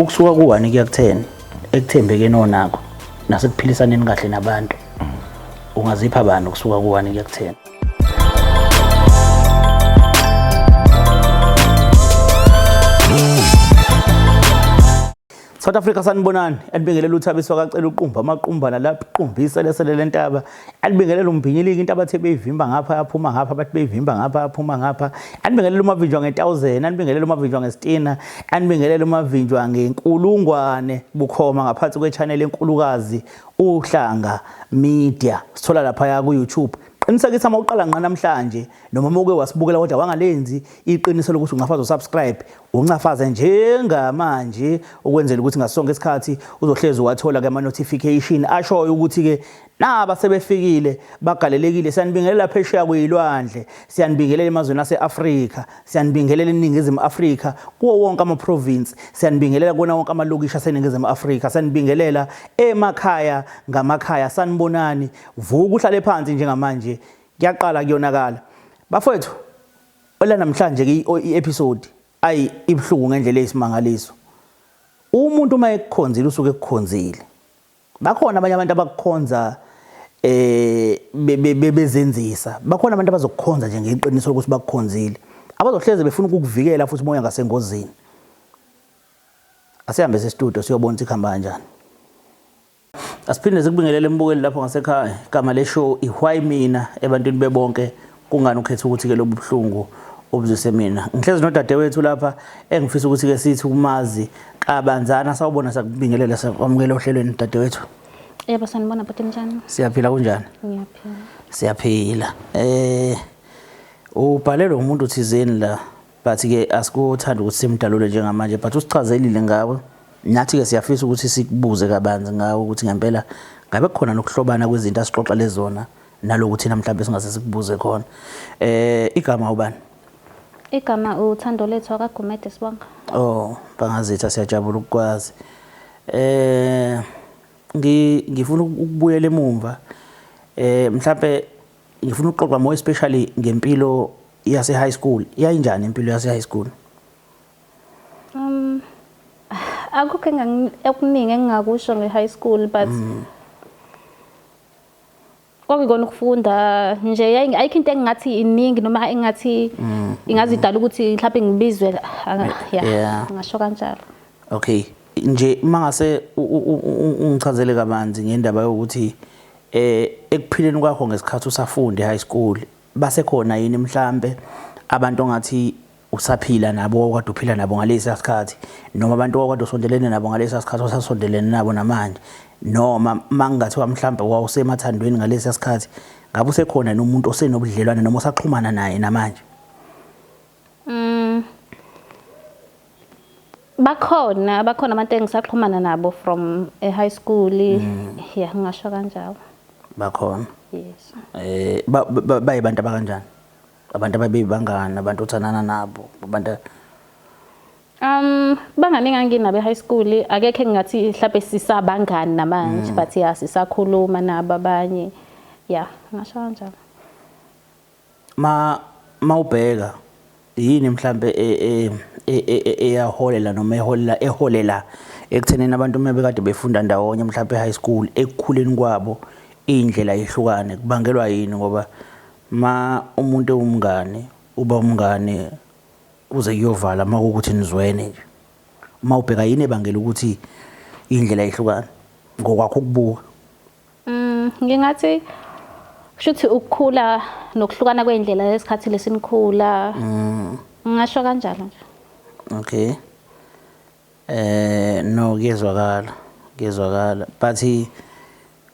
ukusuka ku1 kuya ku10 ekuthembekeni onakho nasekuphilisaneni kahle nabantu ungazipha abantu ukusuka ku1 kuya ku10? South Africa sanibonani, alibingelela uThabiso akacela uqumba amaqumba nalapha iqumbisa leselele ntaba, alibingelela umbhinyiliki into abathe beyivimba ngapha yaphuma ngapha, bathi beyivimba ngapha yaphuma ngapha, alibingelela umavinjwa nge1000, alibingelela umavinjwa nge60, alibingelela umavinjwa ngenkulungwane bukhoma ngaphansi kwechannel enkulukazi Uhlanga Media, sithola lapha ya ku YouTube. Qinisekisa uma uqala ngqa namhlanje noma uke wasibukela kodwa wangalenzi iqiniso lokuthi ungafaza usubscribe uncafaze njengamanje ukwenzela ukuthi ngasonke isikhathi uzohlezi wathola ke ama notification ashoyo ukuthi ke naba sebefikile bagalelekile. Siyanibingelela phesheya kuyilwandle, siyanibingelela emazweni aseAfrika, siyanibingelela eNingizimu Afrika kuwo wonke ama province, siyanibingelela kona wonke amalokishi aseNingizimu Afrika, siyanibingelela emakhaya ngamakhaya. Sanibonani, vuka uhlale phansi njengamanje kuyaqala kuyonakala bafowethu. Ola namhlanje ke i-episode ayi ibhlungu ngendlela eyisimangaliso. Umuntu uma ekukhonzile usuke ekukhonzile. Bakhona abanye abantu abakukhonza bebezenzisa, bakhona abantu abazokukhonza nje ngeqiniso lokuthi bakukhonzile, abazohleze befuna ukukuvikela futhi moya ngasengozini. Asihambe se-studio siyobona ukuthi ikhamba kanjani. Asiphinde sikubingelele embukeli lapho ngasekhaya. Igama le show iWhy Mina, ebantwini bebonke kungani ukhetha ukuthi ke lobu buhlungu obuzise mina. Ngihlezi nodadewethu lapha engifisa ukuthi ke sithi umazi kabanzana. Sawubona, sakubingelela, sakwamukela ohlelweni dadewethu. Yebo sanibona bhuti, njani? Siyaphila kunjani? Ngiyaphila. Siyaphila. Ubhalelwe umuntu thizeni la, but ke asikuthanda ukuthi simdalule njengamanje, but usichazelile ngawe. Nathi ke siyafisa ukuthi sikubuze kabanzi ngawe ukuthi ngempela ngabe khona nokuhlobana kwezinto asixoxa lezona nalokuthi namhlanje singase sikubuze khona. Igama ubani? Igama uThando Lethu akaGumede Sibonga. Oh, bangazitha, siyajabula ukukwazi. Ngifuna ukubuyela emumva. Mhlawumbe ngifuna ukuxoxa more especially ngempilo yase high school. Iyayinjani impilo yase high school? Akukho okuningi engingakusho nge-high school, but kwakuyikona ukufunda nje. Ayikho into engathi iningi noma engathi ingazidala ukuthi mhlawumbe ngibizwe, ngasho kanjalo. Okay, nje mangase ungichazele kabanzi ngendaba yokuthi ekuphileni kwakho ngesikhathi usafunda e-high school base khona yini mhlambe abantu ongathi usaphila nabo okade uphila nabo ngalesi sikhathi, noma abantu okade usondelene nabo ngalesi sikhathi osasondelene nabo namanje, noma mangathiwa mhlambe wawusemathandweni ngalesi sikhathi, ngabe usekhona nomuntu osenobudlelwane noma osaxhumana naye namanje? Bakhona abantu engisaxhumana nabo from high school. Yeah, ngasho kanjalo. Bakhona? Yes. Bayibantu abakanjani? Abantu ababeyibangana, abantu othanana nabo, abantu banganingi anginabe high school, akekho engathi mhlawumbe sisabangani namanje, but yeah sisakhuluma nabo abanye. Yeah, ngasho kanjalo. Mawubheka yini mhlambe eyaholela noma eholela ekuthenini abantu mebekade befunda ndawonye mhlambe high school ekukhuleni kwabo indlela ehlukane kubangelwa yini? Ngoba umuntu umngane uba umngane uze kuyovala makuthi nizwene nje. Mawubheka yini ebangela ukuthi indlela ehlukane ngokwakho ukubuka? Ngingathi kushuthi ukukhula nokuhlukana kweindlela lesikhathi lesinikhula. Ngasho kanjalo nje. Okay. No, ngiyezwakala, but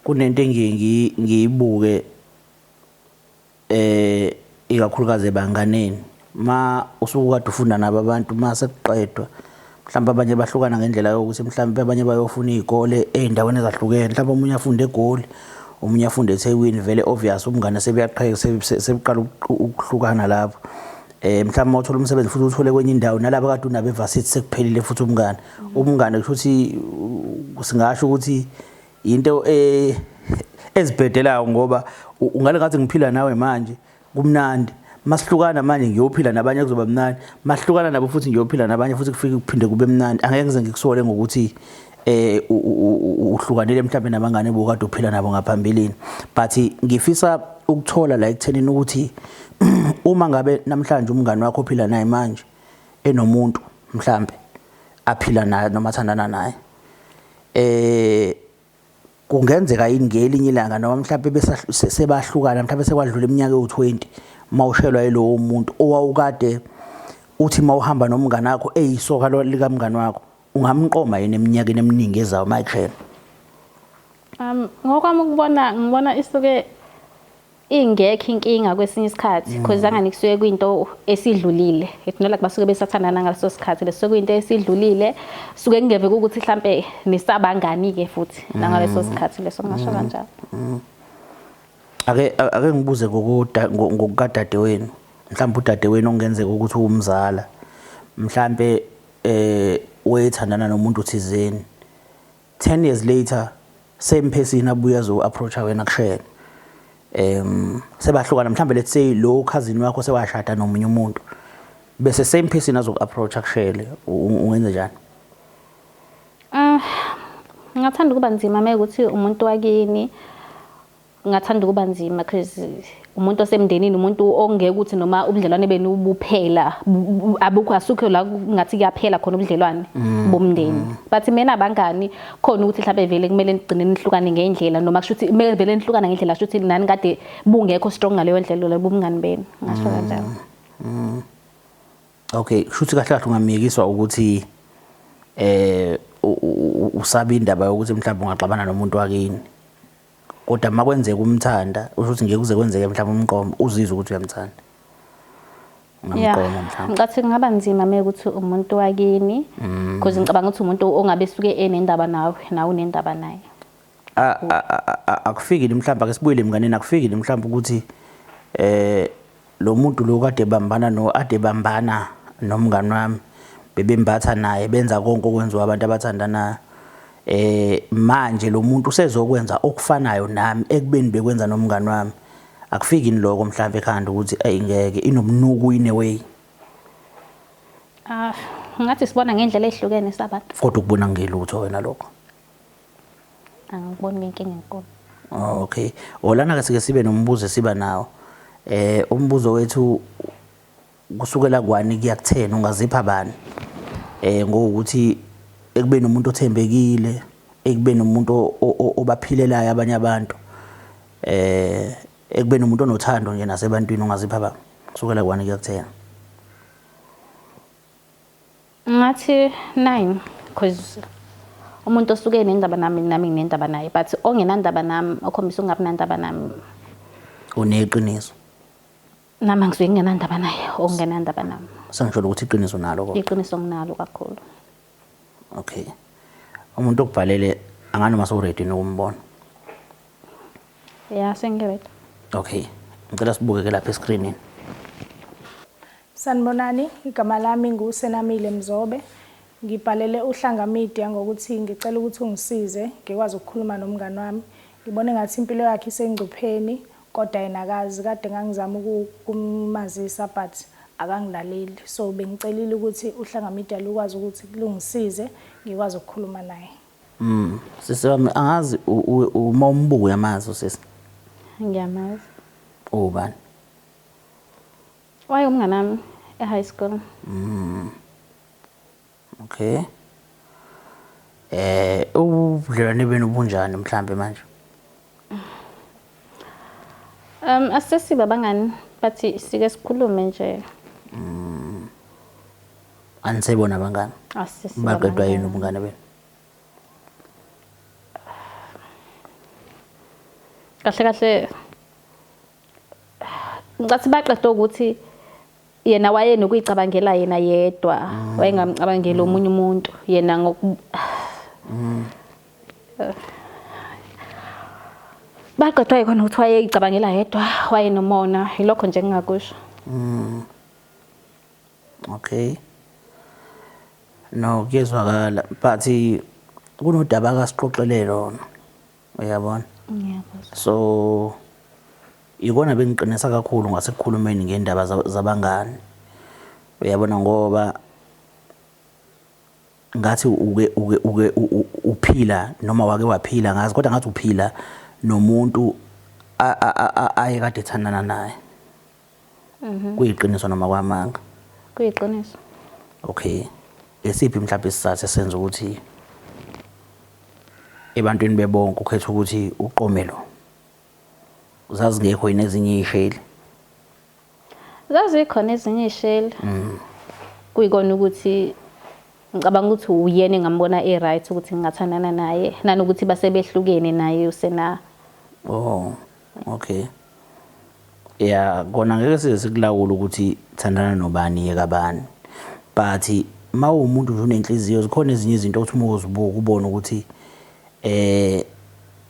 kunento ngiyibuke ikakhulukazi ebanganeni usuke kade ufunda nabo abantu mase kuqedwa mhlawumbe abanye bahlukana ngendlela yokuthi mhlawumbe abanye bayofuna izikole ezindaweni ezahlukene, mhlawumbe omunye afunda eGoli, omunye afunda eThekwini. Vele obvious umngane sebeqala ukuhlukana lapho. Mhlawumbe uthola umsebenzi futhi uthole kwenye indawo nalabo kade unabe varsity sekuphelile futhi umngane kushuthi singasho ukuthi into ezibhedelayo, ngoba ungale ngathi ngiphila nawe manje kumnandi, masihlukana manje ngiyophila nabanye kuzoba mnandi masihlukana nabo futhi ngiyophila nabanye futhi kufike kuphinde kube mnandi angeke ngize ngikusole ngokuthi uhlukanele mhlawumbe nabangane bokade uphila nabo ngaphambilini but ngifisa ukuthola la ekuthenini ukuthi uma ngabe namhlanje umngane wakho ophila naye manje enomuntu mhlambe aphila naye noma athandana naye kungenzeka yini ngelinye ilanga noma mhlawumbe sebahlukana mhlawumbe sekwadlula iminyaka ewu20 mawushelwa yilowo muntu owawukade uthi mawuhamba nomngane wakho eyisoka lika mngane wakho ungamnqoma yini eminyakeni eminingi ezayo mayishela ngokwami ngibona isuke ingekho inkinga kwesinye isikhathi because angani kusuke kuyinto esidlulile etinola basuke besathandana ngaleso sikhathi leso kuyinto esidlulile suke kungeve ukuthi mhlambe nisabangani ke futhi nangaleso sikhathi leso ngasho kanjalo ake ngibuze ngokukadade wenu mhlawumbe udade wenu ongenzeka ukuthi umzala mhlawumbe wethandana nomuntu uthizeni 10 years later same person abuya zo approach wena kushela sebahlukana mhlawumbe let's say lo cousin wakho sewashada nomunye umuntu bese same person azoku approach akushele ungenza njani ngathanda kuba nzima mekuthi umuntu wakini ngathanda kuba nzima because umuntu osemndenini umuntu ongeke ukuthi noma ubudlelwane benu ubuphela abukho asukho la ngathi kuyaphela khona ubudlelwane bomndeni but mina abangani khona ukuthi mhlawumbe vele kumele nigcine nihlukane ngendlela noma kushuthi kumele vele nihlukana ngendlela shuthi nani kade bungekho strong ngaleyo ndlela lo bumngani benu ngasho kanjalo okay shuthi kahle kahle ungamiyekiswa ukuthi usaba indaba yokuthi mhlawumbe ungaxabana nomuntu wakini kodwa makwenzeka umthanda usho ngeke kuze kwenzeke mhlawumbe umqomo uzizwe ukuthi uyamthanda ngamqomo mhlawumbe ngathi ngaba nzima mekuthi umuntu wakini because ngicabanga ukuthi umuntu ongabe suke enendaba nawe nawe unendaba naye akufiki mhlawumbe ake sibuyele emnganeni akufiki mhlawumbe ukuthi lo muntu lo kade bambana nomngani wami bebembatha naye benza konke okwenziwa abantu abathandanayo manje lo muntu usezokwenza okufanayo nami ekubeni bekwenza nomngani wami akufiki niloko mhlawumbe ekhanda ukuthi ayingeke inomnuku in a way ngathi sibona ngendlela ehlukene sabantu kodwa ukubona ngelutho wena lokho angiboni inkinga enkulu okay olana ke sike sibe nombuzo siba nawo umbuzo wethu kusukela kwani kuya ku10 ungazipha bani ngokuthi ekubeni umuntu othembekile ekubeni umuntu obaphilelayo abanye abantu ekubeni umuntu onothando nje nasebantwini ungazipha ba kusukela kwani kuya ku10 ngathi 9 because umuntu osuke enendaba nami nginendaba naye but ongenandaba nami okhombisa ungabi nandaba nami uneqiniso nami ngisuke ngingenandaba naye ongenandaba nami sangisho ukuthi iqiniso nalo kodwa iqiniso nginalo kakhulu okay umuntu okubhalele anganoma so ready nokumbona yeah sengiready okay ngicela sibuke lapha escreenini Sanibonani igama lami nguSenamile Mzobe ngibhalele uhlanga media ngokuthi ngicela ukuthi ungisize ngikwazi ukukhuluma nomngane wami ngibone ngathi impilo yakhe isengcupheni kodwa yena akazi kade ngangizama ukumazisa but akangilaleli so bengicelile ukuthi uhlanga media lukwazi ukuthi kulungisize ngikwazi ukukhuluma naye sisi wami angazi uma umbuku uyamazi sisi ngiyamazi ubani waye umngane nami e-high school okay ubudlelwane benu bunjani mhlambe manje asesiba bangani but sike sikhulume nje anisebona abangani asesiba baqedwa yini ubungane benu kahle ngathi baqedwe ukuthi yena waye nokuyicabangela yena yedwa wayengamcabangeli omunye umuntu yena baqedwe khona ukuthi wayeyicabangela yedwa waye nomona ilokho nje ngingakusho okay no kuyezwakala but kunodaba akasixoxele lona uyabona ngiyakuzwa so ikona bengiqinisa kakhulu ngasekukhulumeni ngendaba zabangani. Uyabona ngoba ngathi uphila noma wake waphila ngazi kodwa ngathi uphila nomuntu ayekade ethandana naye. Kuyiqiniso noma kwamanga? Kuyiqiniso. Okay. Esiphi mhlawumbe isizathu esenza ukuthi ebantwini bebonke ukhetha ukuthi uqome lo? Zazingekho yini ezinye izisheli? Zazikhona ezinye izisheli. Kuyikona ukuthi ngicabanga ukuthi uyena engambona right ukuthi ngingathandana naye nanokuthi basebehlukene naye usena. Oh, okay. Yeah, kona ngeke size sikulawula ukuthi thandana nobani yeka bani. But mawumuntu nje unenhliziyo zikhona ezinye izinto ukuthi uma uzibuka ubone ukuthi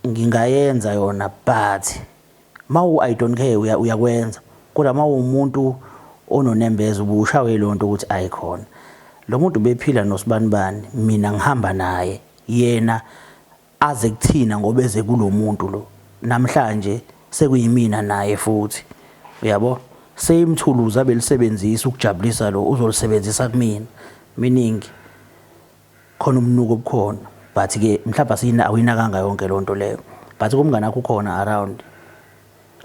ngingayenza yona but I don't care uyakwenza. Kodwa mawumuntu ononembeza ubushawe lonto ukuthi ayikhona. Lo muntu bephila noSibanibani mina ngihamba naye yena aze kuthina ngoba eze kulomuntu lo. Namhlanje sekuyimina naye futhi. Uyabo? Same tools abelisebenzisa ukujabulisa lo uzolisebenzisa kumina. Meaning khona umnuko obukhona but ke mhlawumbe awuyinakanga yonke lonto leyo. But kumngane wakho ukhona around.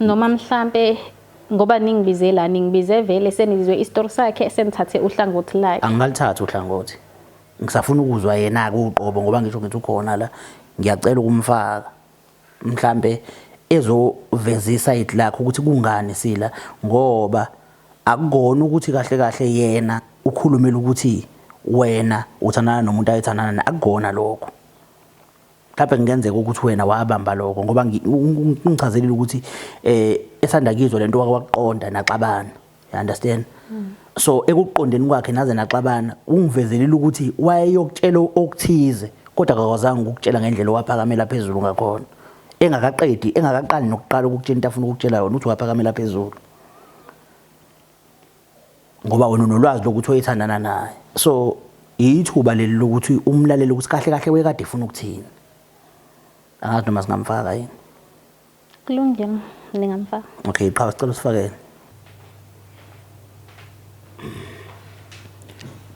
Noma mhlambe ngoba ningibize vele senizwe istory sakhe senithathe uhlangothi lakhe. Angalithatha uhlangothi. Ngisafuna ukuzwa yena ke uqobo ngoba ngisho ngithi ukhona la ngiyacela ukumfaka. Mhlambe ezoveza iside lakho ukuthi kungani sila ngoba akukona ukuthi kahle yena ukhulumela ukuthi wena uthandana nomuntu ayethandana naye akukona lokho. Mhlawumbe kungenzeka ukuthi wena wabamba lokho ngoba ngichazelile ukuthi esanda kizwa lento wakwaqonda naxabana. You understand? So ekuqondeni kwakhe naze naxabana ungivezelile ukuthi wayeyokutshela okuthize kodwa akakwazanga ukutshela ngendlela owaphakamela phezulu ngakhona. Engakaqali nokuqala ukutshela into afuna ukutshela yona uthi waphakamela phezulu. Ngoba wena unolwazi lokuthi uyithandana naye. So ithuba leli lokuthi umlaleli ukuthi kahle wekade ufuna ukuthini. Angazi noma singamfaka yini. Kulungile ningamfaka. Okay, qha sicela usifakele.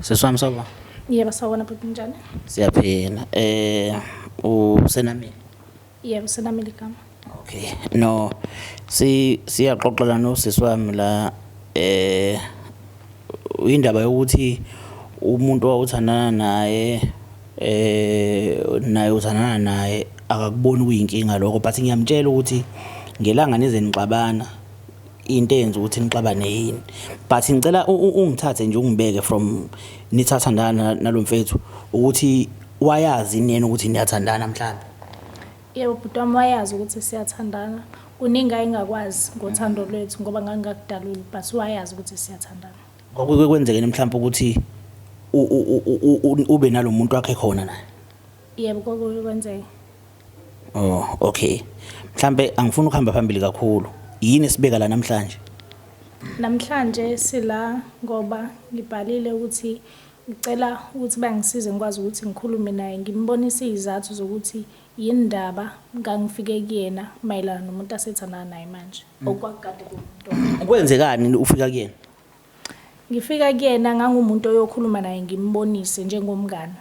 Seswami saba. Yebo sawona bhuti njani? Siyaphila. Usenami. Yebo senamile igama. Okay. No. Siyaxoxela noseswami la indaba yokuthi umuntu owuthandana naye naye uthandana naye akakuboni kuyinkinga lokho but ngiyamtshela ukuthi ngelanga nize nixabana into eyenza ukuthi nixabane yini but ngicela ungithathe nje ungibeke from nithathandana nalomfethu ukuthi wayazi yena ukuthi niyathandana mhlawumbe. Yebo bhuti wami wayazi ukuthi siyathandana. Kuningi engakwazi ngothando lwethu ngoba ngangakudaluli but wayazi ukuthi siyathandana. Kwenzekeni mhlawumbe ukuthi ube nalomuntu wakhe khona naye. Yebo kwenzeka. Oh, okay. Mhlambe angifuni ukuhamba phambili kakhulu. Yini sibeka la namhlanje? Namhlanje sila ngoba ngibhalile ukuthi ngicela ukuthi bangisize ngikwazi ukuthi ngikhulume naye ngimbonise izathu zokuthi yindaba ngangifike kuyena mayelana nomuntu asethandana naye manje. Okwakade kumuntu. Kwenzekani ufika kuyena? Ngifika kuyena ngangumuntu oyokhuluma naye ngimbonise njengomngane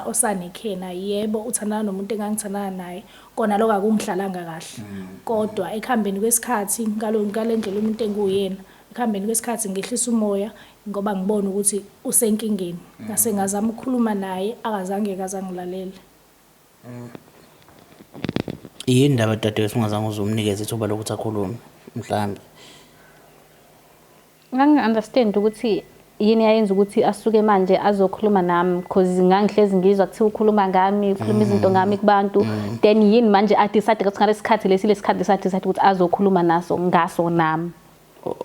osanekhena. Yebo uthandana nomuntu engangithandana naye kona lokho akungihlalanga kahle. Kodwa ekuhambeni kwesikhathi ngalendlela umuntu enguyena ekuhambeni kwesikhathi ngehlisa umoya ngoba ngibona ukuthi usenkingeni. Ngase ngazama ukukhuluma naye akazange kazangilalela. Yini ndaba dadewethu ungazange uzomnikeza ithuba lokuthi akhulume mhlambe? Ngangi-understand ukuthi yini yayenza ukuthi asuke manje azokhuluma nami because ngangihlezi ngizwa kuthiwa ukhuluma ngami ukhuluma izinto ngami kubantu then yini manje adecide ukuthi ngalesikhathi lesikhathi decide ukuthi azokhuluma ngaso nami.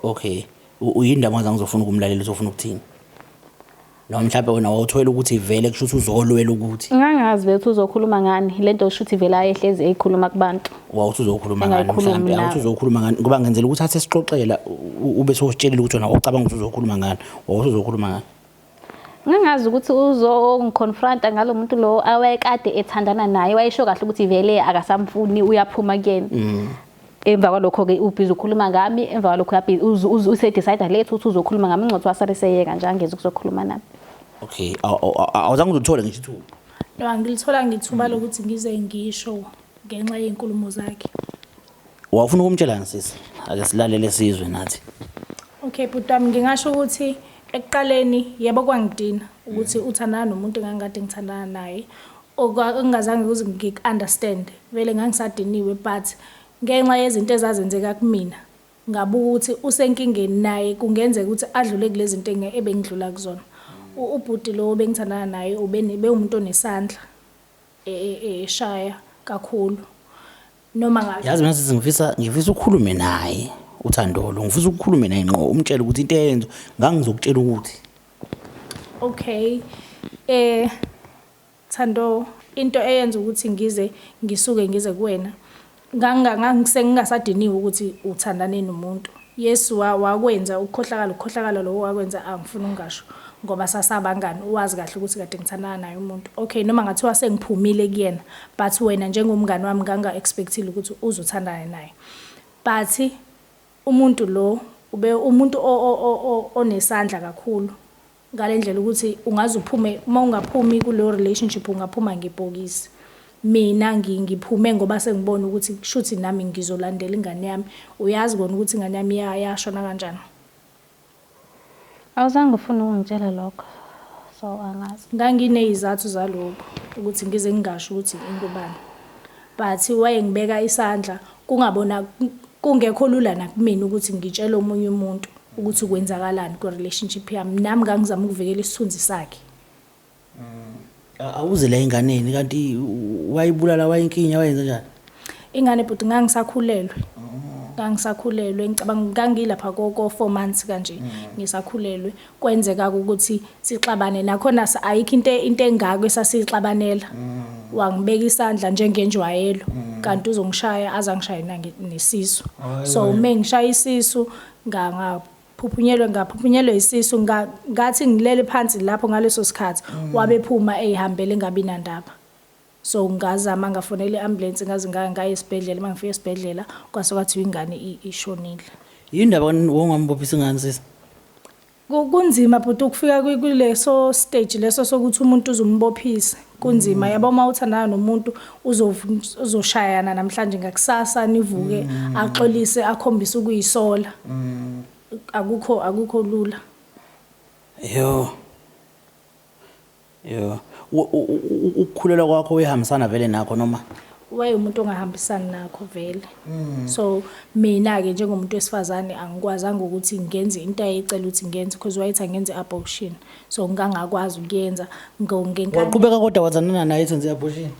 Okay, uyindaba ongazange uzofuna ukumlalela uzofuna ukuthini? Noma mhlawumbe wena wawuthola ukuthi vele kusho ukuthi uzolwela ukuthi ngangazi vele ukuthi uzokhuluma ngani lento kusho ukuthi vele ayehlezi eyikhuluma kubantu. Wawuthi uzokhuluma ngani mhlawumbe awuthi uzokhuluma ngani ngoba ngenzela ukuthi athe sixoxela ube sositshela ukuthi wena ucabanga ukuthi uzokhuluma ngani wawuthi uzokhuluma ngani. Ngangazi ukuthi uzongiconfronta ngalo muntu lo awayekade ethandana naye wayesho kahle ukuthi vele akasamfuni uyaphuma kuyena. emva kwalokho ke ubhizi ukhuluma ngami emva kwalokho usedecide lethu ukuthi uzokhuluma ngami ingcothi wasale seyeka nje angeze ukuzokhuluma nami. Okay, awuzange uzothole ngisho ithuba. No, angilithola ngithuba lokuthi ngize ngisho ngenxa yenkulumo zakhe. Wafuna ukumtshela ngisisi ake silalele sizwe nathi. Okay, butami ngingasho ukuthi ekuqaleni yebo kwangidina ukuthi uthandana nomuntu engangikade ngithandana naye okungazange kuze ngik-understand vele ngangisadiniwe but ngenxa yezinto ezazenzeka kumina ngabuka ukuthi usenkingeni naye kungenzeka ukuthi adlule kulezi zinto ebengidlula kuzona. Ubhuti lo bengithandana naye umuntu onesandla eshaya kakhulu noma ngathi yazi mina sithi ngifisa ukukhulume naye uThandolo ngifisa ukukhulume naye ngqo umtshela ukuthi into eyenzo ngangizokutshela ukuthi okay Thando into eyenza ukuthi ngisuke ngize kuwena ngangisengasadiniwe ukuthi uthandane nomuntu. Yesu wakwenza ukukhohlakala lo wakwenza angifuni ungasho ngoba sasabangani uwazi kahle ukuthi kade ngithandana naye umuntu. Okay, noma ngathiwa sengiphumile kuyena but wena njengomngani wami nganga expectile ukuthi uzothandana naye. But umuntu lo ube umuntu onesandla kakhulu ngalendlela ukuthi ungaze uphume mawungaphumi kulo relationship ungaphuma ngebhokisi. Mina ngiphume ngoba sengibona ukuthi kushuthi nami ngizolandela ingane yami. Uyazi kona ukuthi ingane yami yashona kanjani? Awuzange ufuna ukungitshela lokho. So angazi. Nganginezizathu zalokho ukuthi ngize ngingasho ukuthi ingubani. But wayengibeka isandla kungabona kungekho lula nakumina ukuthi ngitshele omunye umuntu ukuthi kwenzakalani ku relationship yami. Nami ngangizama ukuvikela isithunzi sakhe. Awuze la inganeni kanti wayibulala wayinkinya wayenza njani? Ingane bhuti ngangisakhulelwe. Ngangisakhulelwe ngicabanga ngangilapha koko 4 months kanje ngisakhulelwe kwenzeka ukuthi sixabane nakhona ayikho into engako esasixabanela. Wangibeka isandla njengenjwayelo kanti uzongishaya azangishaya nesisu. So mengishaya isisu ngaphuphunyelwe isisu ngathi ngilele phansi lapho ngaleso sikhathi wabephuma ehambele ngabi nandaba. So ngazama ngafonela iambulance ngaze ngaye esibhedlela mangifika esibhedlela kwase kwathi ingane ishonile. Yindaba wongambophisa ingane sisi? Kunzima but ukufika kuleso stage leso sokuthi umuntu uzumbophisa kunzima yabo uma uthandana nomuntu uzoshayana namhlanje ngakusasa nivuke axolise akhombisa ukuyisola. Akukho lula. Yo ukukhulelwa kwakho uyahambisana vele nakho noma waye umuntu ongahambisani nakho vele. So mina ke njengomuntu wesifazane angikwazanga ukuthi ngenze into ayicela ukuthi ngenze because wayethi ngenze abortion. So ngangakwazi ukuyenza ngenkani. Waqhubeka kodwa wazanana naye ethi ngenze abortion?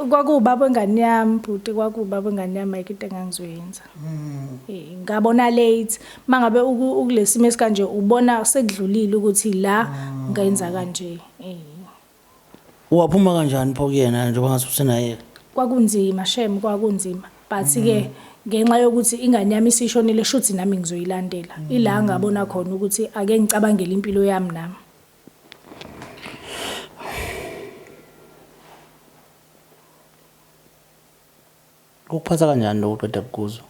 Kwakubaba wengane yami bhuti kwakubaba wengane yami ayikho into engangizoyenza. Ngabona late mangabe ukulesimo esikanje ubona sekudlulile ukuthi la ngayenza kanje. Waphuma kanjani pho kuyena njengoba ngathi usenaye? Kwakunzima shem kwakunzima but ke ngenxa yokuthi ingane yami isishonile shuthi nami ngizoyilandela. Ila ngabona khona ukuthi ake ngicabangele impilo yami nami. Ukuphatha kanjani lokuqeda kukuzo?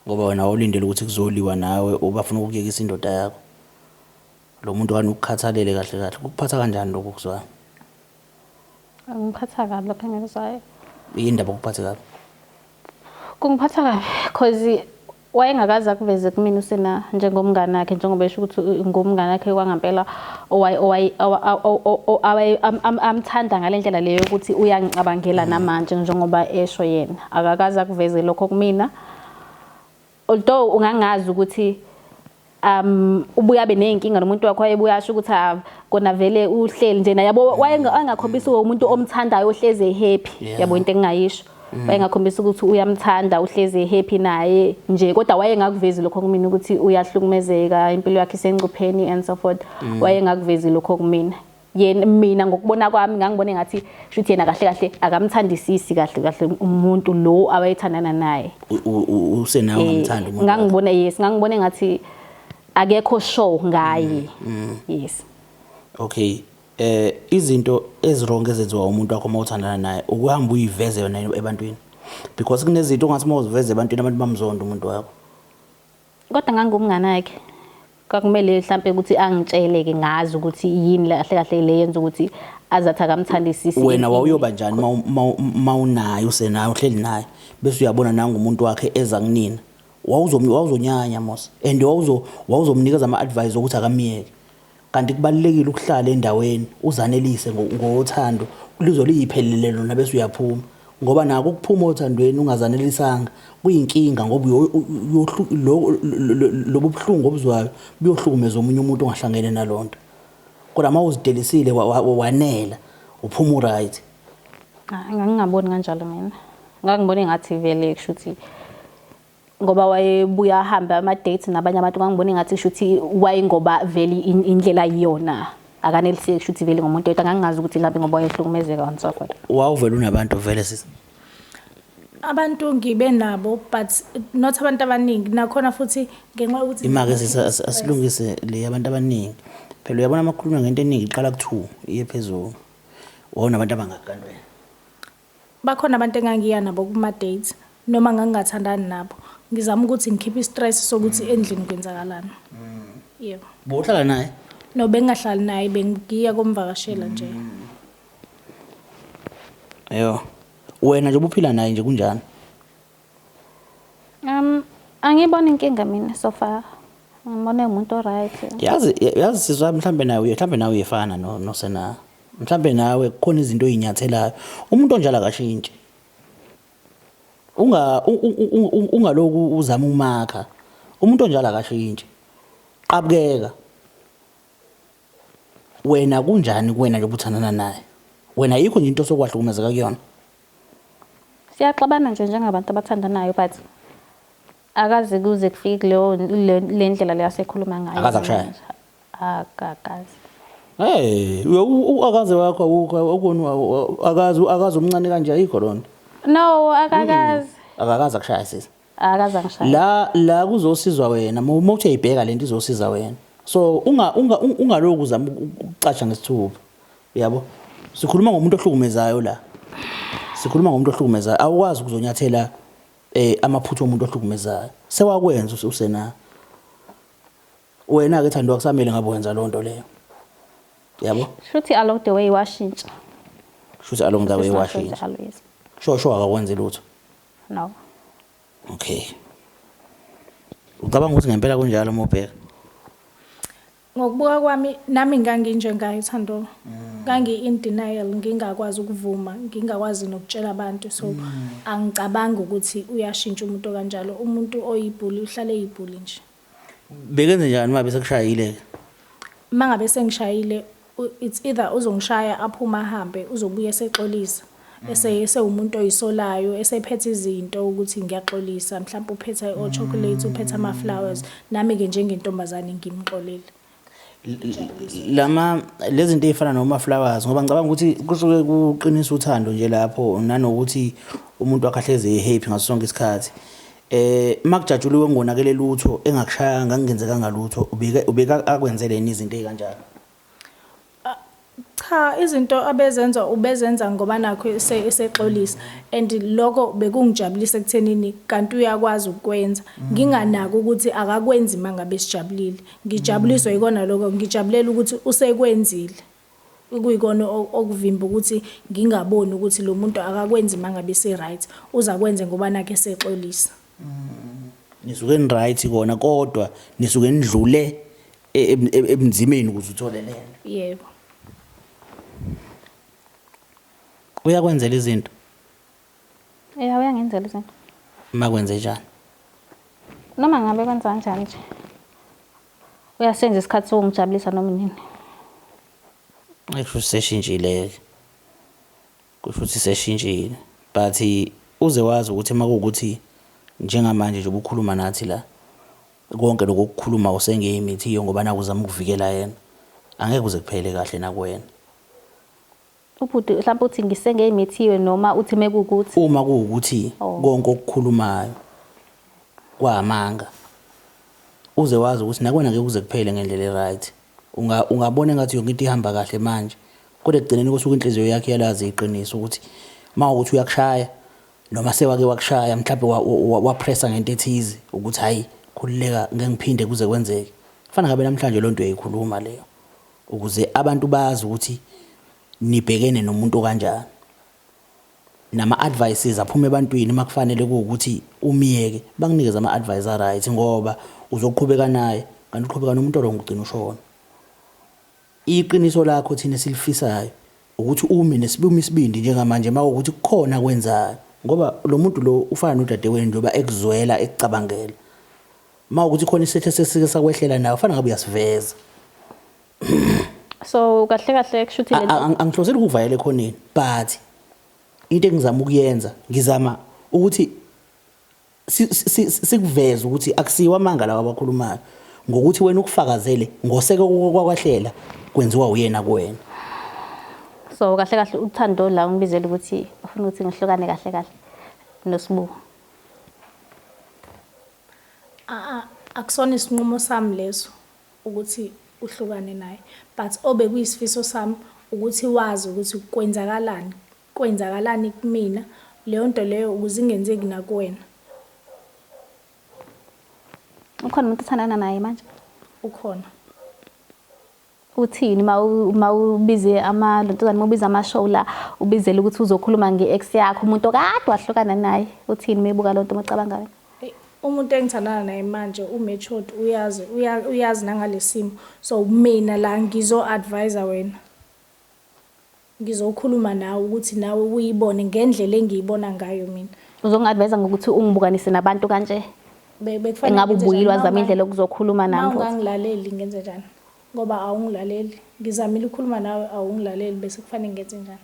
Ngoba wena ulindele ukuthi kuzoliwa nawe ubafuna ukuyekisa indoda yakho. Lo muntu kani ukukhathalele kahle ukuphatha kanjani lokho kuzwa? Ngiphatha kabi lapha ngikuzayo. Indaba ukuphatha kabi. Kungiphatha kabi because wayengakaza kuveze kumina usena njengomngane wakhe njengoba esho ukuthi ngomngane wakhe kwangempela amthanda ngalendlela leyo ukuthi uyangicabangela namanje njengoba esho yena akakaza kuveze lokho kumina. Although ungangazi ukuthi ubuya benenkinga nomuntu wakho wayebuyasho ukuthi kona vele uhleli nje yabo wayengakhombisa umuntu omthandayo ohleze happy yabo into engayisho wayengakhombisa ukuthi uyamthanda uhleze happy naye nje kodwa wayengakuvezi lokho kumina ukuthi uyahlukumezeka impilo yakhe isengcupheni and so forth wayengakuvezi lokho kumina yena mina ngokubona kwami ngangibone ngathi shuthi yena kahle akamthandisisi kahle umuntu lo abayithandana naye usenawo ngamthanda umuntu ngangibone ngathi akekho show ngaye. Yes. Okay, izinto ezirong ezenziwa umuntu wakho mawuthandana naye ukuhamba uyiveze yona ebantwini. because kunezinto ongathi mawuziveze ebantwini abantu bamzonda umuntu wakho. Kodwa ngangumngane wakhe. Kwakumele mhlambe ukuthi angitsheleke ngazi ukuthi yini kahle kahle le yenza ukuthi azathi akamthandisisi. Wena wawuyoba njani mawunayo usenayo uhleli naye bese uyabona nanga umuntu wakhe eza kunina. Wawuzonyanya mos and wawuzomnikeza ama-advice ukuthi akamiyeke. Kanti kubalekile ukuhlala endaweni uzanelise ngothando lizoliyiphelele lona bese uyaphuma ngoba nako ukuphuma othandweni ungazanelisanga kuyinkinga ngoba lobu buhlungu obuzwayo buyohlukumeza omunye umuntu ongahlangene nalonto. Kodwa mawuzidelisile wanela uphuma right. Ngangingaboni kanjalo mina. Ngangibone ngathi vele kushuthi ngoba wayebuya ahamba ama dates nabanye abantu ngangibone ngathi kushuthi wayengoba vele indlela iyona akaneliseke kushuthi vele ngomuntu oyedwa ngangingazi ukuthi mhlawumbe ngoba wayehlukumezeka and so forth. Wawuvela unabantu vele sisi. Abantu ngibe nabo but not abantu abaningi nakhona futhi ngenxa ukuthi imake asilungise le abantu abaningi. Phela uyabona amakhuluma ngento eningi iqala ku2 iye phezulu. Wona abantu abangakandwe. Bakhona abantu engangiya nabo kuma dates noma ngangingathandani nabo. Ngizama ukuthi ngikhiphe istress sokuthi endlini kwenzakalana. Yebo. Bohlala naye? No bengahlali naye bengiya komvakashela nje. Yo. Wena nje ubuphila naye nje kunjani? Angibona inkinga mina so far. Ngibona umuntu right. Yazi sizwa mhlambe nawe uyefana no sena. Mhlambe nawe kukhona izinto ozinyathelayo. Umuntu onjalo akashintshe. Ungaloku uzama umakha. Umuntu onjalo akashintshe. Qabukeka. Wena kunjani kuwena nje ubuthandana naye? Wena yikho nje into sokwahlukumezeka kuyona. Siyaxabana nje njengabantu abathandanayo but akaze kuze kufike le ndlela le yasekhuluma ngayo. Akaze akushaya. Akakazi. Akaze wakho akaze umncane kanje ayikho lona. No, akakazi. Akakaze akushaya sisi. Akaze angishaya. La kuzosizwa wena mawuthi uyibheka lento izosiza wena. So ungaloku uzama ukucatsha ngesithuba. Yabo? Sikhuluma ngomuntu ohlukumezayo la. Sikhuluma ngomuntu ohlukumezayo. Awukwazi ukuzonyathela amaphutho omuntu ohlukumezayo. Sewakwenza usena. Wena ke Thandwa kusamele ngabe wenza lonto leyo. Yabo? Shuthi along the way washintsha. Shuthi along the way washintsha. Sho akakwenze lutho. No. Okay. Ucabanga ukuthi ngempela kunjalo mobheka? Ngokubuka kwami nami nganginjengayo Thandwa. In denial ngingakwazi ukuvuma, ngingakwazi nokutshela abantu so angicabanga ukuthi uyashintsha umuntu kanjalo. Umuntu oyibhuli uhlale eyibhuli nje. Bekenze njani mabe sekushayile? Mangabe sengishayile it's either uzongishaya aphuma ahambe uzobuya esexolisa. Ese umuntu oyisolayo esephethe izinto ukuthi ngiyaxolisa mhlawumbe uphethe o chocolate uphethe ama flowers nami ke njengentombazane ngimxolele. Lezi zinto ezifana noma flowers ngoba ngicabanga ukuthi kusuke kuqinisa uthando nje lapho nanokuthi umuntu akahleze happy ngaso sonke isikhathi. Makujajuliwe ngonakele lutho engakushaya ngangenzeka lutho ubeka akwenzele izinto ezikanjalo. Cha izinto abezenza ubezenza ngoba nakho esexolisa and lokho bekungijabulisa ekuthenini kanti uyakwazi ukwenza nginganaki ukuthi akakwenzi mangabe sijabulile ngijabuliswa ikona lokho ngijabulela ukuthi usekwenzile ukuyikona okuvimba ukuthi ngingaboni ukuthi lo muntu akakwenzi mangabe se right uza kwenze ngoba nakhe esexolisa. Nisuke ni right kona kodwa nisuke nidlule ebunzimeni ukuze uthole lena. Yebo. Uyakwenzela izinto? Uyangenzela izinto. Makwenze njani? Noma ngabe kwenza kanjani nje. Uyasenza isikhathi sokungijabulisa noma nini. Kusho seshintshile. Kusho ukuthi seshintshile. But uze wazi ukuthi makuwukuthi njengamanje nje ubukhuluma nathi la. Konke lokukhuluma usengeyimithi ngoba nakuzama ukuvikela yena. Angeke kuze kuphele kahle nakuwena. Ubhuti mhlawumbe uthi ngisengeyimithiwe noma uthi mekukuthi uma kuwukuthi konke okukhulumayo kwamanga uze wazi ukuthi nakwena ngeke kuze kuphele ngendlela right ungabona ngathi yonke into ihamba kahle manje kodwa ekugcineni kusuka inhliziyo yakhe yalazi iqiniso ukuthi mawukuthi uyakushaya noma sewake wakushaya mhlawumbe wapressa ngento ethize ukuthi hayi khulileka ngeke ngiphinde kuze kwenzeke kufanele ngabe namhlanje lonto uyayikhuluma leyo ukuze abantu bazi ukuthi nibhekene nomuntu kanjani nama advices aphuma ebantwini makufanele ukuthi umiyeke bakunikeza ama advisor right ngoba uzoqhubeka naye kanti uqhubeka nomuntu ronke ugcina ushona iqiniso lakho thina silifisayo ukuthi ume nesibumi isibindi njengamanje mawukuthi kukhona kwenzayo ngoba lo muntu lo ufana nodadewenu njengoba ekuzwela ekucabangela mawukuthi khona isethe sesike sakwehlela nawe ufana ngabe uyasiveza So kahle kahle kushuthi lento angihloseli ukuvayela ekhoneni but into engizama ukuyenza ngizama ukuthi sikuveze ukuthi akusiwa amanga lawa abakhulumayo ngokuthi wena ukufakazele ngoseke kwakwahlela kwenziwa uyena kuwena so kahle kahle uthando la ngibizela ukuthi ufuna ukuthi ngihlukane kahle kahle noSibu. Akusona isinqumo sami leso ukuthi uhlukane naye but obe kuyisifiso sami ukuthi wazi ukuthi kwenzakalani kumina leyo nto leyo ukuze ingenzeki nakuwena. Ukhona umuntu othandana naye manje? Ukhona. Uthini ma ubize lontuzana ubiza ama-show la ubizele ukuthi uzokhuluma nge-ex yakho umuntu okade wahlukana naye uthini mebuka lonto macabanga wena? Umuntu engithandana naye manje uMatured uyazi nangalesimo so mina la ngizo-advise wena ngizokhuluma nawe ukuthi nawe uyibone ngendlela engiyibona ngayo mina. Uzongi-advise ngokuthi ungibukanise nabantu kanje? Engabe ubuyile wazama indlela okuzokhuluma nami futhi? Ungangilaleli ngenze njani ngoba awungilaleli ngizamile ukukhuluma nawe awungilaleli bese kufanele ngenze njani?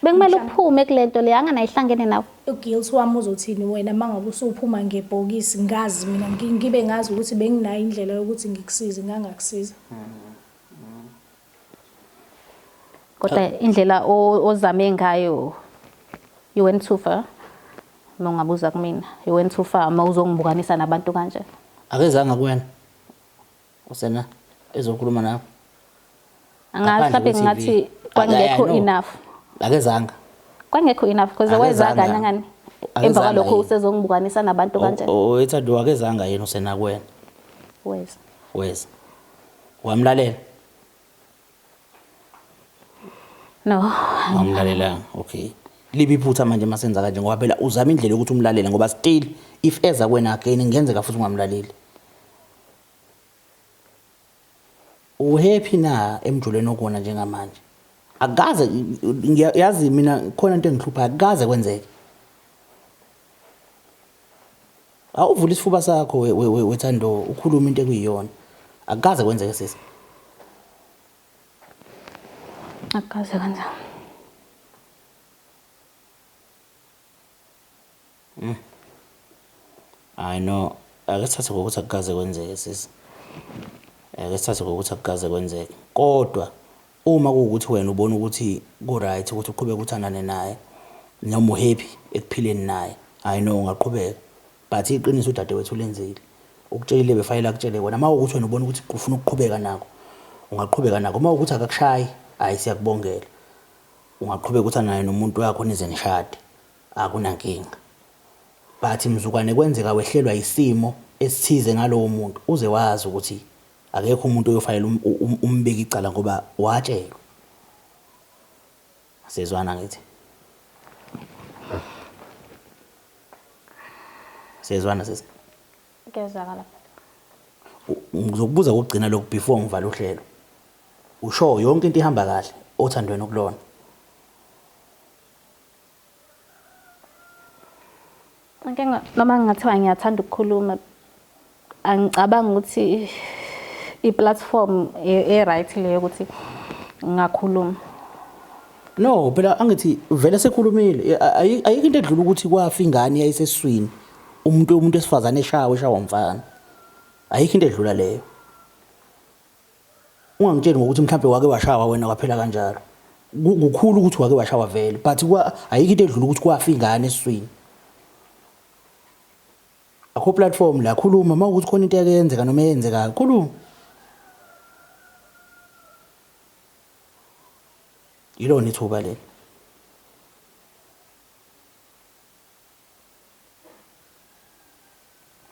Bekumele uphume kulento le anganayihlangene nawe. Uguilt wami uzothini wena mangabe usuphuma ngebhokisi ngazi mina ngibe ngazi ukuthi benginayo indlela yokuthi ngikusize ngangakusiza. Kodwa indlela ozame ngayo you went too far. Nongabuza kumina you went too far ma uzongibukanisa nabantu kanje. Akezanga kuwena usena ezokhuluma nawe angahlabe ngathi kwangekho enough. Akezanga Kwangekho enough because weza kanyangani emva kwalokho usezongibukanisa nabantu kanje. Ethando akezanga yena usena kuwena weza wamlalela no amlalela okay libi iphutha manje masenza kanje ngoba phela uzama indlela ukuthi umlalele ngoba still if eza kwena again ngenzeka futhi ungamlaleli uhappy na emjulweni okona njengamanje akaze ngiyazi mina khona into engihlupha akaze kwenzeke awuvula isifuba sakho wethando ukhuluma into ekuyiyona akaze kwenzeke sisi akaze kanjani I know akasithathe ngokuthi akukaze kwenzeke sisi akasithathe ngokuthi akukaze kwenzeke kodwa uma kuwukuthi wena ubona ukuthi ku right ukuthi uqhubeke uthandane naye noma uhappy ekuphileni naye I know ungaqhubeka but iqiniso udadewethu lenzile ukutshelile befayela akutshele wena mawukuthi wena ubona ukuthi ufuna ukuqhubeka nako ungaqhubeka nako mawukuthi akakushayi hayi siyakubongela ungaqhubeka uthandane nomuntu wakho nize nishade akunankinga but mzukwane kwenzeka wehlelwa isimo esithize ngalowo muntu uze wazi ukuthi akekho umuntu oyofanele umbeki icala ngoba watshelwa sezwana ngithi sezwana sisi kezakala ngizokubuza ukugcina lokhu before ngivala uhlelo usho yonke into ihamba kahle othandweni okulona noma ngingathiwa ngiyathanda ukukhuluma angicabanga ukuthi i-platform e-right leyo ukuthi ngakhuluma no phela angithi vele sekhulumile ayikho into edlula ukuthi kwafa ingane yayisesiswini umuntu esifazane eshawa umfana ayikho into edlula leyo ungangitsheli ngokuthi mhlambe wake washawa wena kwaphela kanjalo kukhulu ukuthi wake washawa vele but ayikho into edlula ukuthi kwafa ingane esiswini akho platform la khuluma mawukuthi khona into yakenzeka noma yenzeka khuluma yilona ithuba leli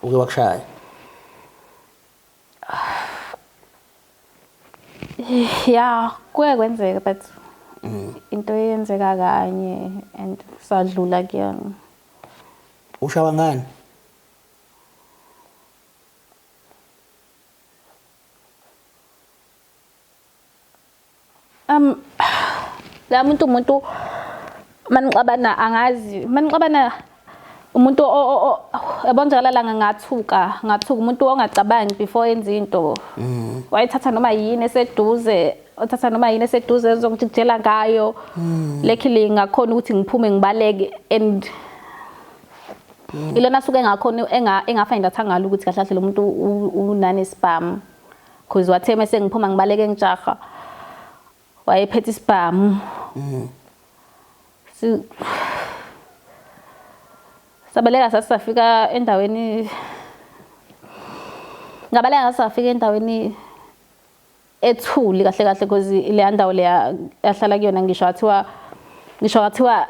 uke wakushaya ya kuye kwenzeka but into eyenzeka kanye and sadlula kuyona. ushawa ngani la umuntu manixabana angazi manixabana umuntu ebonzakalala ngathuka umuntu ongacabangi before enze into wayithatha noma yini eseduze othatha noma yini eseduze ezongitshela ngayo lekili ngakhona ukuthi ngiphume ngibaleke and ilona suke ngakhona engafind athangala ukuthi kahle lo muntu unane spam because wathe mase ngiphuma ngibaleke ngijaha wayephethe spam sabaleka sasafika endaweni ngabaleka sasafika endaweni ethuli kahle because le ndawo le yahlala kuyona ngisho wathiwa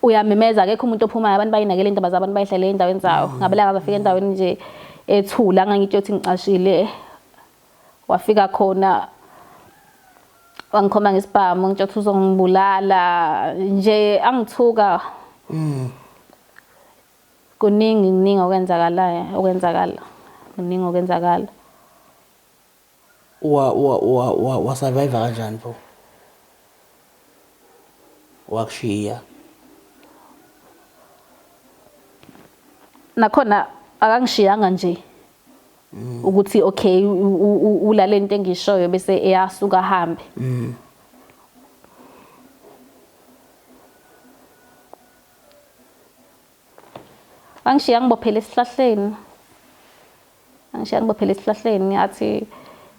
uyamemeza akekho umuntu ophuma abantu bayinakele indaba zabantu bayihlele endaweni zawo ngabaleka safika endaweni nje ethuli angangitsho ukuthi ngicashile wafika khona wangikhoma ngesibhamu ngitsho ukuthi uzongibulala nje angithuka kuningi okwenzakala wa survive kanjani pho wakushiya nakhona akangishiyanga nje ukuthi okay ulale into engishoyo bese eyasuka hambe angishiya ngibophele esihlahleni athi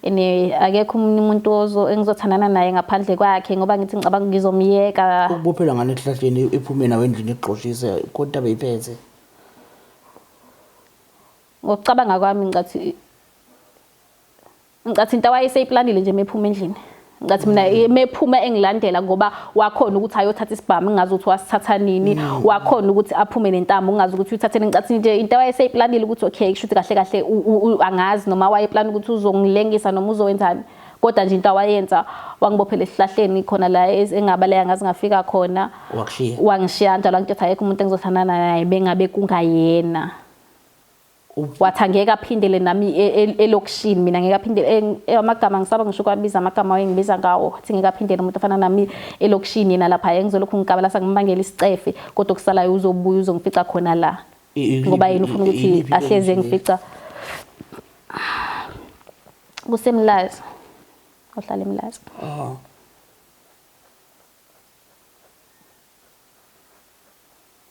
akekho umuntu engizothandana naye ngaphandle kwakhe ngoba ngithi ngicabanga ngizomyeka ukubophela ngane esihlahleni iphume nawe endlini igxoshise kodwa beyiphethe ngokucabanga kwami ngathi into awayeseyiplanile nje mephuma endlini ngathi mina mephuma engilandela ngoba wakhona ukuthi ayothatha isibhamu ngazi ukuthi wasithatha nini wakhona ukuthi aphume nentambo ngazi ukuthi uthathene ngathi nje into awayeseyiplanile ukuthi okay kushuthi kahle angazi noma wayeplan ukuthi uzongilengisa noma uzowenzani kodwa nje into awayenza wangibophela esihlahleni khona la engabaleka ngazi ngafika khona wangishiya njalo angithetha ayekho umuntu engizothandana naye bengabe kungayena wathi angeke aphindele nami elokishini mina ngeke aphindele amagama ngisaba ngisho kwabiza amagama wayengibiza ngawo athi ngeke aphindele umuntu afana nami elokishini yena lapha engizolokhu ngikabala sangibangela isicefe kodwa kusalayo uzobuya uzongifica khona la ngoba yena ufuna ukuthi ahleze ngifica kusemlazi ohlala emlazi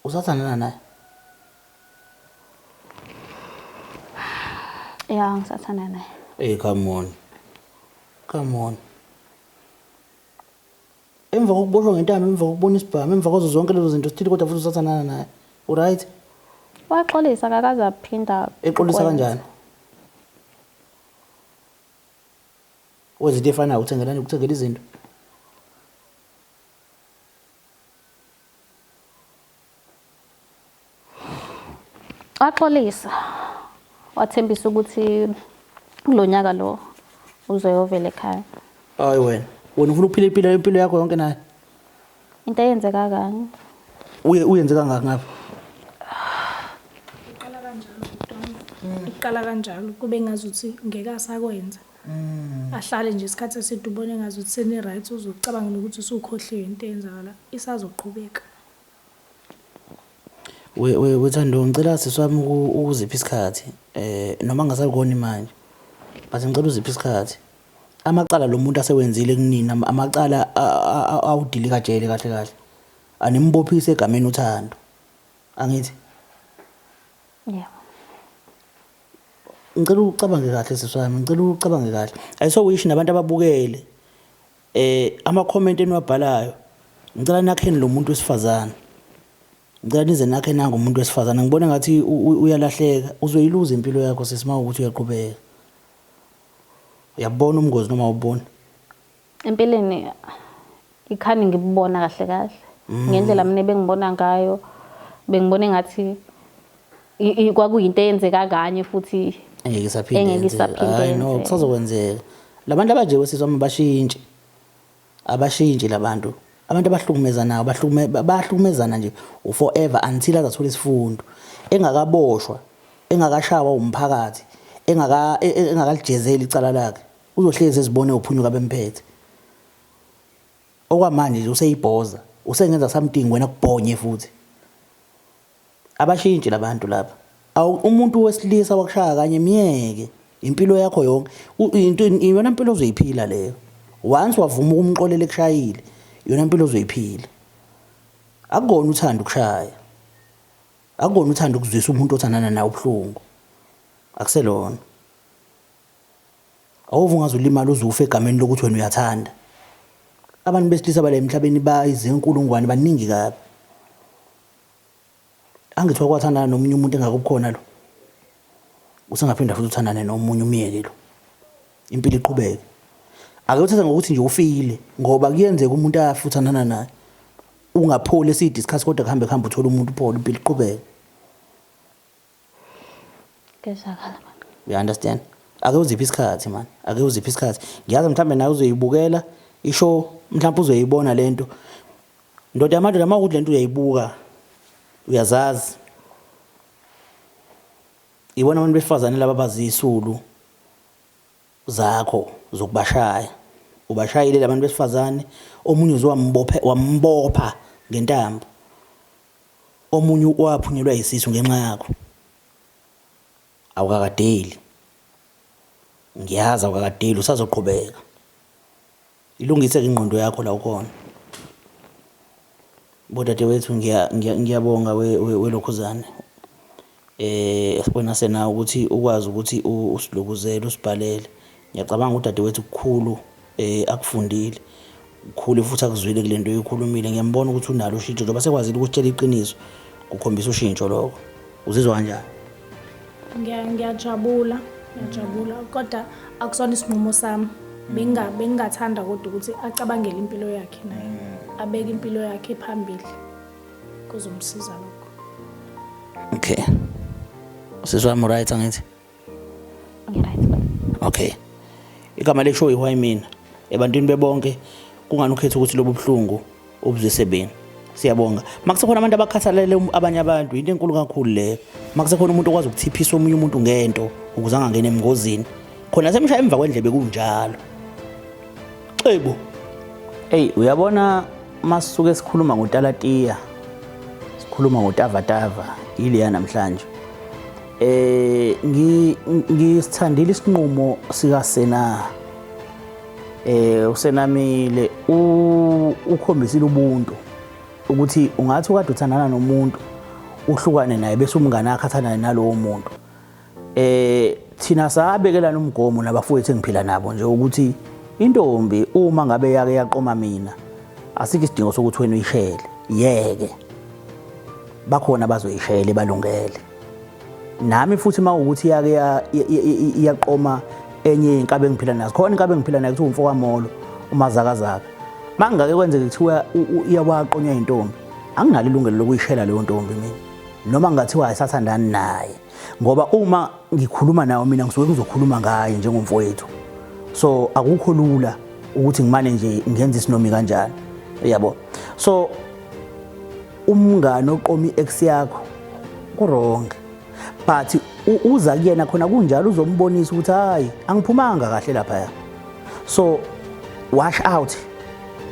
usathandana naye ya ngisathanda naye hey come on emva kokuboshwa ngentamo emva kokubona isibhamu emva kwazo zonke lezo zinto sithile kodwa futhi usathandana naye alright waxolisa akakaze aphinda eqolisa kanjani wezinto efanayo ukuthengela izinto waxolisa wathembisa ukuthi kulonyaka lo uzoyovela ekhaya hayi wena ufuna ukuphila impilo yakho yonke naye into eyenzeka kanye uyenze kangaka ngapha iqala kanjalo kube ngazuthi ngeke asakwenza ahlale nje isikhathi eside ubone ngazuthi sene right uzocabanga ukuthi usukhohliwe into eyenzakala isazoqhubeka wethando ngicela siswami ukuzipha isikhathi noma ngasakuboni manje base ngicela uzipha isikhathi amacala lo muntu asewenzile kunina amacala awudili kajele kahle animbophise egameni uthando angithi yeah ngicela ucabange kahle siswami ngicela ucabange kahle ayiso wish nabantu ababukele ama comment eniwabhalayo ngicela nakheni lo muntu wesifazana ngicela nize nakhe nanga umuntu wesifazana ngibone ngathi uyalahleka uzoyiluza impilo yakho sesima ukuthi uyaqhubeka uyabona umngozi noma ubona empeleni ikhani ngibona kahle ngendlela mina bengibona ngayo bengibone ngathi kwakuyinto eyenzeka kanye futhi engeke isaphinde engeke isaphinde hayi no yenzeke. kusazokwenzeka labantu abanje wesizwe bashintshe abashintshe labantu abantu abahlukumezanayo bahlukumezana nje forever until azathola isifundo engakaboshwa engakashawa umphakathi engakalijezeli icala lakhe uzohlezi ezibone uphunyuka bemphethe okwamanje nje useyibhoza usengenza something wena kubhonye futhi abashintshe labantu lapha umuntu wesilisa wakushaya kanye miyeke impilo yakho yonke into iyona impilo ozoyiphila leyo once wavuma ukumqolela ekushayile yona impilo ozoyiphila akukona uthanda ukushaya akukona uthanda ukuzwisa umuntu othandana naye ubuhlungu akuselona awuvungaza ulimala uzufa egameni lokuthi wena uyathanda abantu besilisa bale emhlabeni bayizinkulungwane baningi kabi angithiwa kwathandana nomunye umuntu engakubukhona lo usengaphinda futhi uthandane nomunye umyeke lo impilo iqhubeke ake uthatha ngokuthi nje ufile ngoba kuyenzeka umuntu ayafuthanana naye ungapholi esidiscuss kodwa kuhambe uthola umuntu uphole impilo iqhubeke kezakala man you understand ake uziphi isikhathi man ake uziphi isikhathi ngiyazi mhlambe nawe uzoyibukela isho mhlawumbe uzoyibona lento ndoda yamadodana mawukuthi lento uyayibuka uyazazi ibona abantu besifazane laba bazisulu zakho zokubashaya ubashayile labantu besifazane omunye wambopha ngentambo omunye waphunyelwa yisisu ngenxa yakho awukakadeli ngiyazi awukakadeli usazoqhubeka ilungise ingqondo yakho la ukhona bodade wethu ngiyabonga welokhuzane sibona sena ukuthi ukwazi ukuthi usilukuzele usibhalele ngiyacabanga ukuthi dade wethu kukhulu akufundile kukhulu futhi akuzwile kulento oyikhulumile ngiyambona ukuthi unalo ushintsho njengoba sekwazile ukutshela iqiniso kukhombisa ushintsho lokho uzizwa kanjani ngiyajabula kodwa akusona isinqumo sami bengingathanda kodwa ukuthi acabangele impilo yakhe naye abeke impilo yakhe phambili kuzomsiza lokho okay sizwa am right angithi ngiright okay igama lesho iwhy mina ebantwini bebonke kungani ukhetha ukuthi lobu buhlungu obuzisebeni siyabonga makusekhona abantu abakhathalele abanye abantu into enkulu kakhulu leyo makusekhona umuntu okwazi ukuthiphisa omunye umuntu ngento ukuze angangena emngozini khona semshaya emva kwendlebe kunjalo xebo hey uyabona masisuke sikhuluma ngoTalatiya sikhuluma ngoTavatava ile namhlanje ngisithandile isinqumo sika Sena uSenamile ukhombisile ubuntu ukuthi ungathi ukade uthandana nomuntu uhlukane naye bese umngane akhathanana nalowo muntu thina sabekelana umgomo nabafowethu engiphila nabo nje ukuthi intombi uma ngabe yake yaqoma mina asikho isidingo sokuthi wena uyishele yeke bakhona bazoyishela balungele nami futhi mawukuthi yake iyaqoma enye inkabe engiphila nazo khona inkabe engiphila nayo kuthi umfoko kamolo umazakazaka mangake kwenzeke kuthiwa iyawaqonywa intombi anginalo ilungelo lokuyishela leyo ntombi mina noma ngathiwa ayisathandani naye ngoba uma ngikhuluma nawe mina ngisuke ngizokhuluma ngaye njengomfowethu so akukho lula ukuthi ngimane nje ngenza isinomi kanjani yabo so umngane oqoma iex yakho kurong but uza kuyena khona kunjalo uzombonisa ukuthi hayi angiphumanga kahle lapha so wash out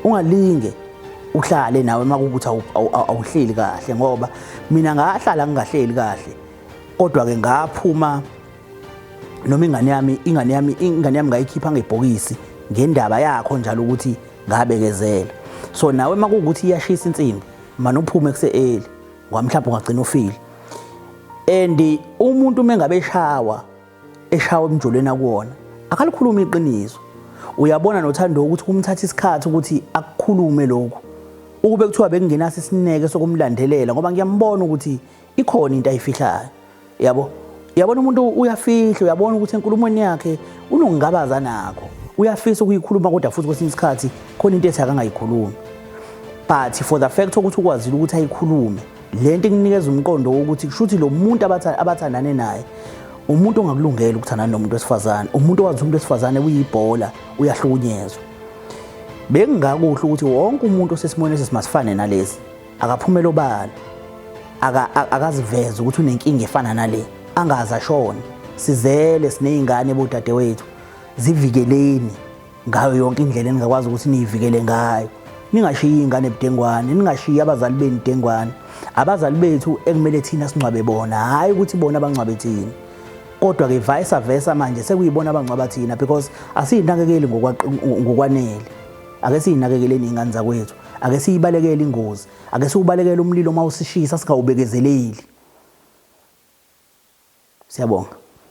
ungalinge uhlale nawe makukuthi awuhleli kahle ngoba mina ngahlala ngingahleli kahle kodwa ke ngaphuma noma ingane yami ngayikhipha ngebhokisi ngendaba yakho njalo ukuthi ngabekezela so nawe makukuthi iyashisa insimbi mana uphume kuse-early ngoba mhlawumbe ungagcina ufile and umuntu mengabe eshawa emjolweni akuwona akalikhuluma iqiniso uyabona nothando ukuthi kumthatha isikhathi ukuthi akukhulume lokho ukube kuthiwa bekungenaso isineke sokumlandelela ngoba ngiyambona ukuthi ikhona into ayifihlayo yabona umuntu uyafihla uyabona ukuthi enkulumweni yakhe unongabaza nakho uyafisa ukuyikhuluma kodwa futhi kwesinye isikhathi khona into ethi akangayikhulumi but for the fact ukuthi ukwazile ukuthi ayikhulume lento ikunikeza umqondo wokuthi kushuthi lo muntu abathandane naye umuntu ongakulungela ukuthandana nomuntu wesifazane, umuntu owazi umuntu wesifazane uyibhola uyahlukunyezwa. Bekungakuhle ukuthi wonke umuntu osesimweni esimasifane nalezi akaphumela obala, akaziveze ukuthi unenkinga efana nale, angaze ashone. Sizele sinezingane bodadewethu, zivikeleni ngayo yonke indlela eningakwazi ukuthi niyivikele ngayo. Ningashiyi ingane ebudengwane, ningashiyi abazali benu dengwane. Abazali bethu ekumele thina singcwabe bona, hayi ukuthi bona abangcwabe thina. Kodwa ke vice versa manje sekuyibona abangcwaba thina because asiyinakekeli ngokwanele. Ake siyinakekeleni ingane zakwethu, ake siyibalekele ingozi, ake siubalekele umlilo mawusishisa singawubekezeleli. Siyabonga.